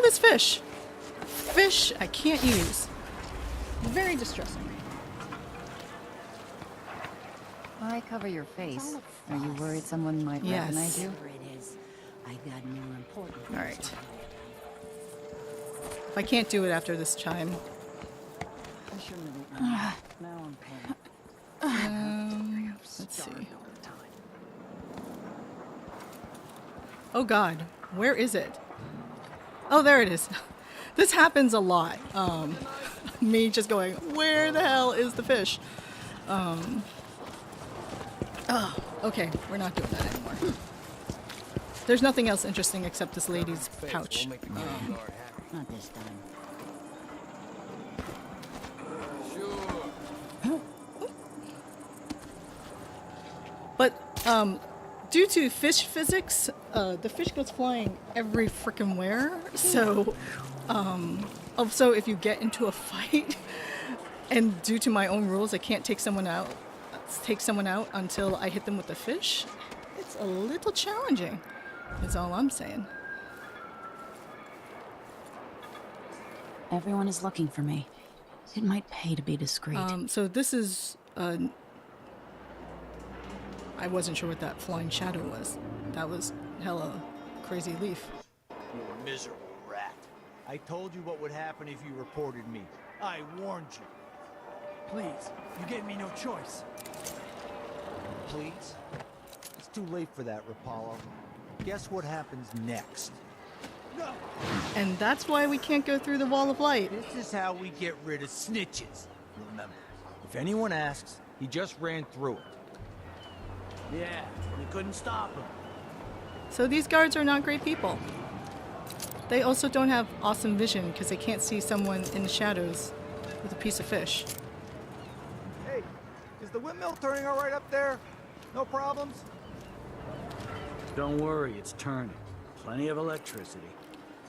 this fish. Fish I can't use. Very distressing. Why cover your face? Are you worried someone might recognize you? It is. I got more important. All right. If I can't do it after this chime, let's see. Oh God, where is it? Oh, there it is. This happens a lot. Me just going, where the hell is the fish? Oh, okay, we're not doing that anymore. There's nothing else interesting except this lady's pouch. Not this time. But due to fish physics, the fish goes flying every frickin' where. So, also if you get into a fight, and due to my own rules, I can't take someone out until I hit them with the fish. It's a little challenging, is all I'm saying. Everyone is looking for me. It might pay to be discreet. So this is, I wasn't sure what that flying shadow was. That was hella crazy leaf. You miserable rat. I told you what would happen if you reported me. I warned you. Please, you gave me no choice. Please? It's too late for that, Rapallo. Guess what happens next? No! And that's why we can't go through the wall of light. This is how we get rid of snitches. Remember, if anyone asks, he just ran through it. Yeah, we couldn't stop him. So these guards are not great people. They also don't have awesome vision because they can't see someone in the shadows with a piece of fish. Hey, is the windmill turning all right up there? No problems? Don't worry, it's turning. Plenty of electricity.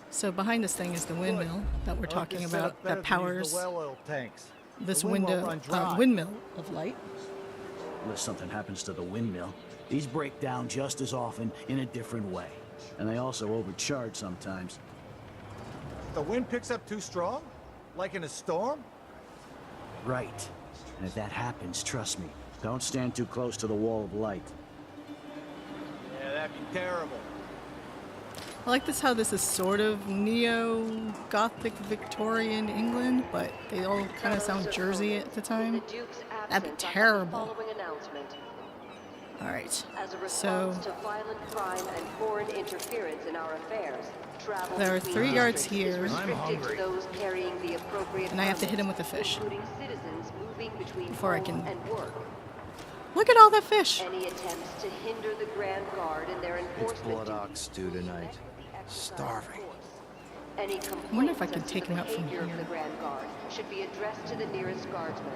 So behind this thing is the windmill that we're talking about that powers well oil tanks. this The windmill run dry. windmill of light. Unless something happens to the windmill, these break down just as often in a different way. And they also overcharge sometimes. The wind picks up too strong? Like in a storm? Right. And if that happens, trust me, don't stand too close to the wall of light. Yeah, that'd be terrible. I like this how this is sort of neo-Gothic Victorian England, but they all kind of sound Jersey at the time. That'd be terrible. Alright, As a so response to violent crime and foreign interference in our affairs, travel there are between 3 guards districts is here, restricted to those carrying the appropriate and I have to permits, hit him with a fish including citizens moving between before I home can... and work. Look at all that fish! Any attempts to hinder the Grand Guard in their enforcement Blood Ox duties stew tonight. the exercise of Starving. force. Any complaints wonder if I as can to take the him out from behavior of here. the Grand Guard should be addressed to the nearest guardsman.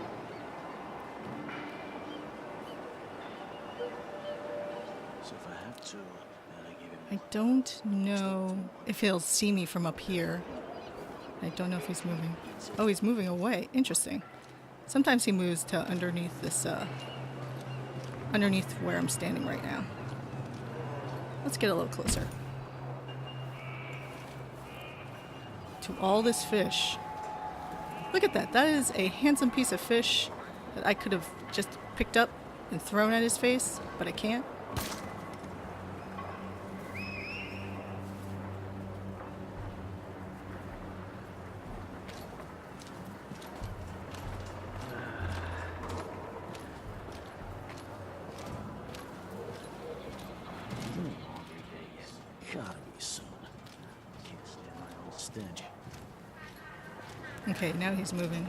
So if I have to, then I give him... I don't know if he'll see me from up here. I don't know if he's moving. Oh, he's moving away. Interesting. Sometimes he moves to underneath this, underneath where I'm standing right now. Let's get a little closer. To all this fish. Look at that. That is a handsome piece of fish that I could have just picked up and thrown at his face, but I can't. Gotta be soon. Can't stand my old stench. Okay, now he's moving.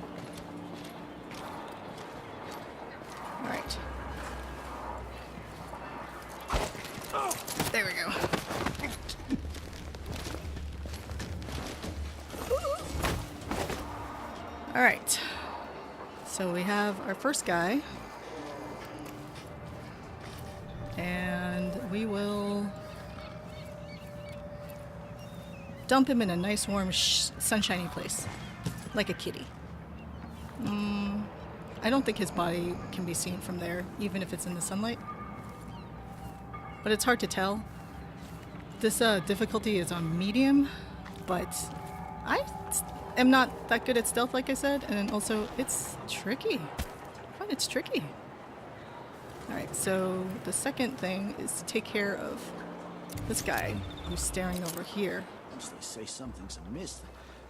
All right. There we go. All right. So we have our first guy. And we will dump him in a nice, warm, sunshiny place. Like a kitty. I don't think his body can be seen from there, even if it's in the sunlight. But it's hard to tell. This difficulty is on medium, but I am not that good at stealth, like I said, and also it's tricky. I find it's tricky. Alright, so the second thing is to take care of this guy who's staring over here. Once they say something's amiss,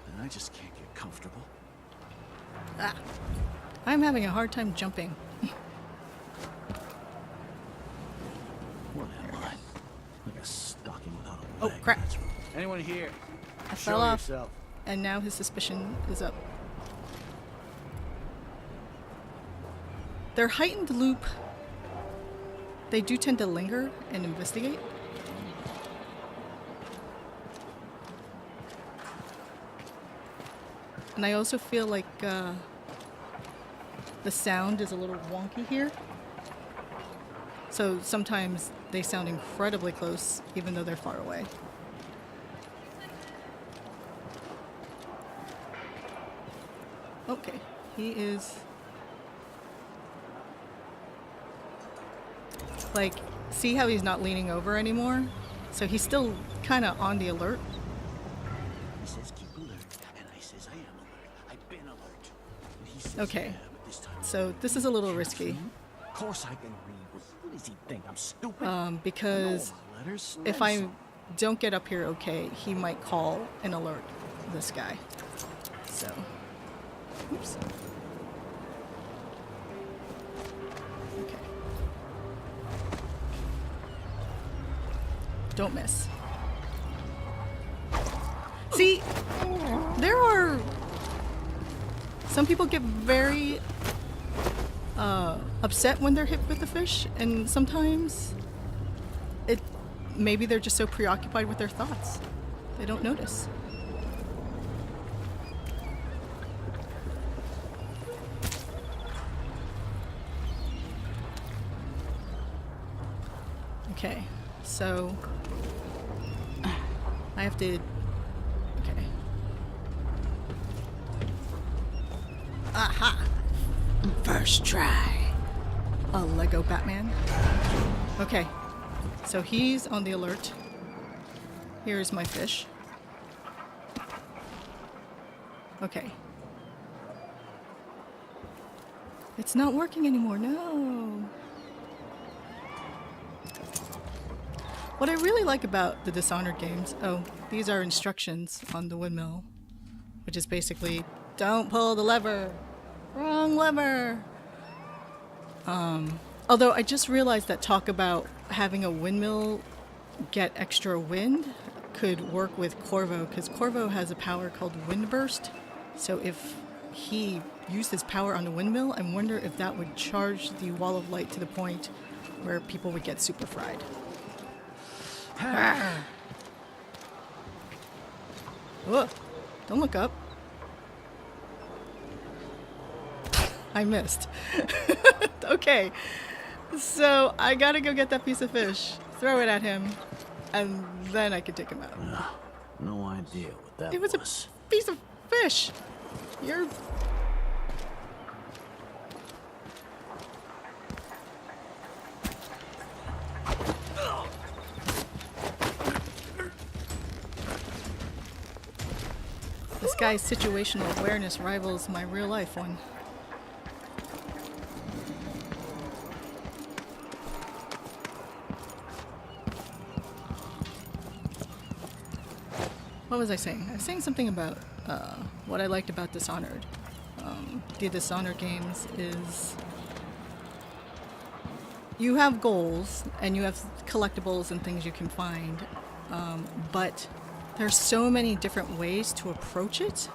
then I just can't get comfortable. Ah, I'm having a hard time jumping. What am I? Like a stocking without a Oh, leg. crap. That's what- Anyone here? I Show fell off, yourself. and now his suspicion is up. Their heightened loop, they do tend to linger and investigate. And I also feel like the sound is a little wonky here. So sometimes they sound incredibly close, even though they're far away. Okay, he is... Like, see how he's not leaning over anymore? So he's still kind of on the alert. He says keep alert, and I says I am alert. I've been alert. And he says, Okay, yeah, but this time so this is a little risky. Of course I can read. What does he think? I'm stupid? Because No, my letters. if I don't get up here okay, he might call and alert this guy. So, oops. Okay. Don't miss. See, there are some people get very upset when they're hit with a fish, and sometimes maybe they're just so preoccupied with their thoughts they don't notice. Okay, so I have to... Okay. Aha! First try. A Lego Batman. Okay, so he's on the alert. Here's my fish. Okay. It's not working anymore, no. What I really like about the Dishonored games, oh, these are instructions on the windmill, which is basically, don't pull the lever, wrong lever. Although I just realized that talk about having a windmill get extra wind could work with Corvo, because Corvo has a power called Wind Burst. So if he used his power on the windmill, I wonder if that would charge the wall of light to the point where people would get super fried. Whoa, don't look up. I missed. Okay, so I gotta go get that piece of fish, throw it at him, and then I could take him out. No idea what that It was a piece of fish. You're... This guy's situational awareness rivals my real life one. What was I saying? I was saying something about what I liked about Dishonored. The Dishonored games is you have goals and you have collectibles and things you can find, but there's so many different ways to approach it,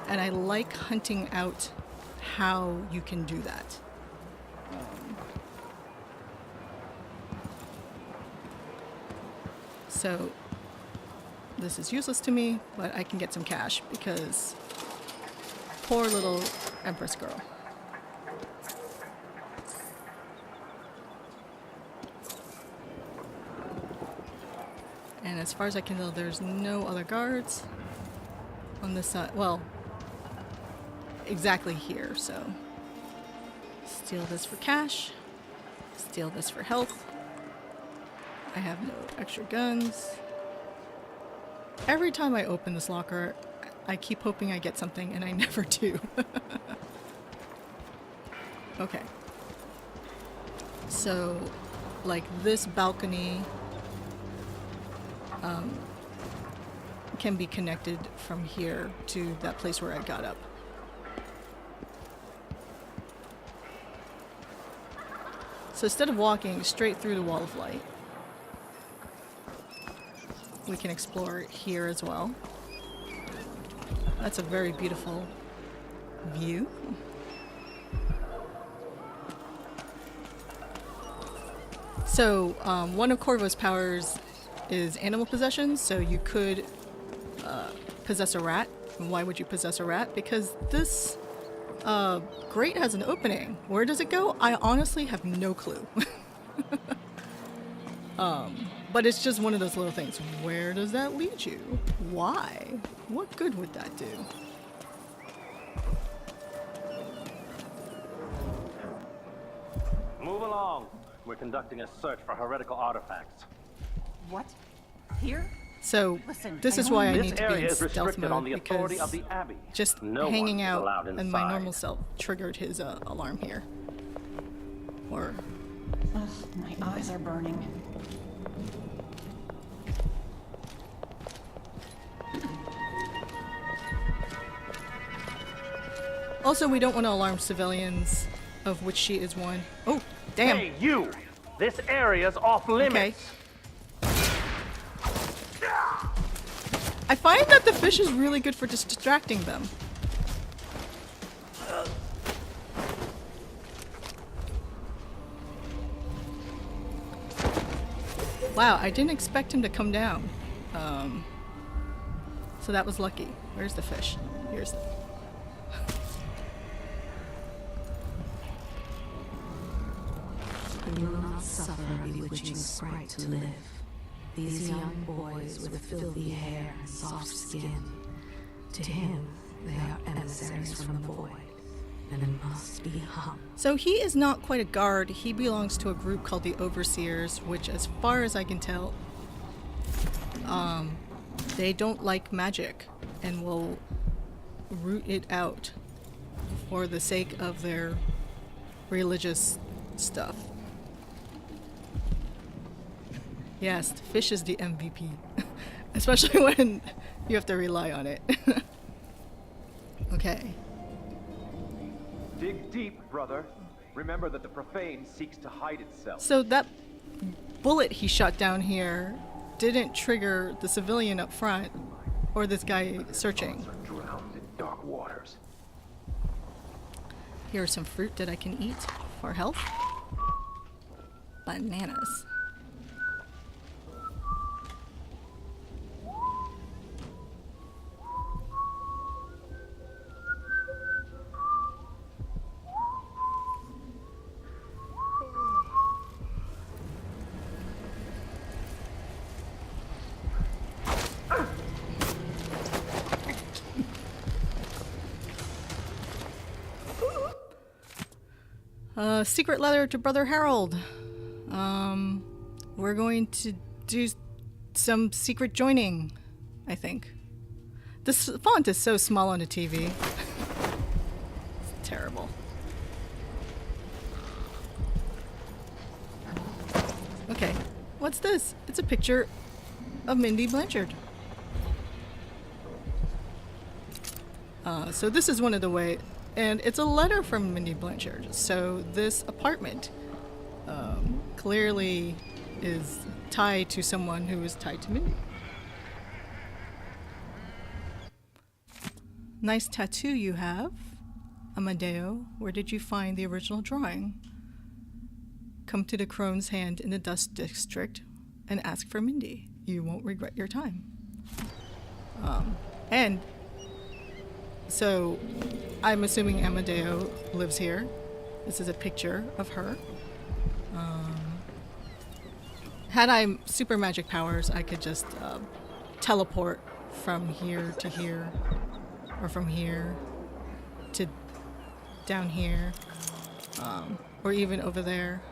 and I like hunting out how you can do that. So this is useless to me, but I can get some cash because poor little Empress girl. And as far as I can tell, there's no other guards on this side. Well, exactly here, so steal this for cash, steal this for health. I have no extra guns. Every time I open this locker, I keep hoping I get something, and I never do. Okay. So, like, this balcony can be connected from here to that place where I got up. So instead of walking straight through the wall of light, we can explore here as well. That's a very beautiful view. So one of Corvo's powers is animal possession, so you could possess a rat. And why would you possess a rat? Because this grate has an opening. Where does it go? I honestly have no clue. But it's just one of those little things. Where does that lead you? Why? What good would that do? Move along. We're conducting a search for heretical artifacts. What? Here? So Listen, this I is why I This need to be area in is stealth restricted on mode, the authority because of the Abbey. just No hanging one is out allowed in my inside. normal self triggered his alarm here. Or Ugh, my eyes are burning. also, we don't want to alarm civilians, of which she is one. Oh, damn. Hey, you! This area's off limits. Okay. I find that the fish is really good for distracting them. Wow, I didn't expect him to come down. So that was lucky. Where's the fish? Here's the... You will not suffer a bewitching sprite to live. These young boys with filthy hair and soft skin, to him they are emissaries from the void, and must be hung. So he is not quite a guard. He belongs to a group called the Overseers, which, as far as I can tell, they don't like magic and will root it out for the sake of their religious stuff. Yes, the fish is the MVP. Especially when you have to rely on it. Okay. Dig deep, brother. Remember that the profane seeks to hide itself. So that bullet he shot down here didn't trigger the civilian up front or this guy searching. Are drowned in dark waters. Here's some fruit that I can eat for health. Bananas. Secret letter to Brother Harold. We're going to do some secret joining, I think. This font is so small on the TV. It's terrible. Okay, what's this? It's a picture of Mindy Blanchard. So this is one of the way, and it's a letter from Mindy Blanchard. So this apartment clearly is tied to someone who is tied to Mindy. Nice tattoo you have, Amadeo. Where did you find the original drawing? Come to the Crone's Hand in the Dust District and ask for Mindy. You won't regret your time. And so I'm assuming Amadeo lives here. This is a picture of her. Had I super magic powers, I could just teleport from here to here, or from here to down here, or even over there.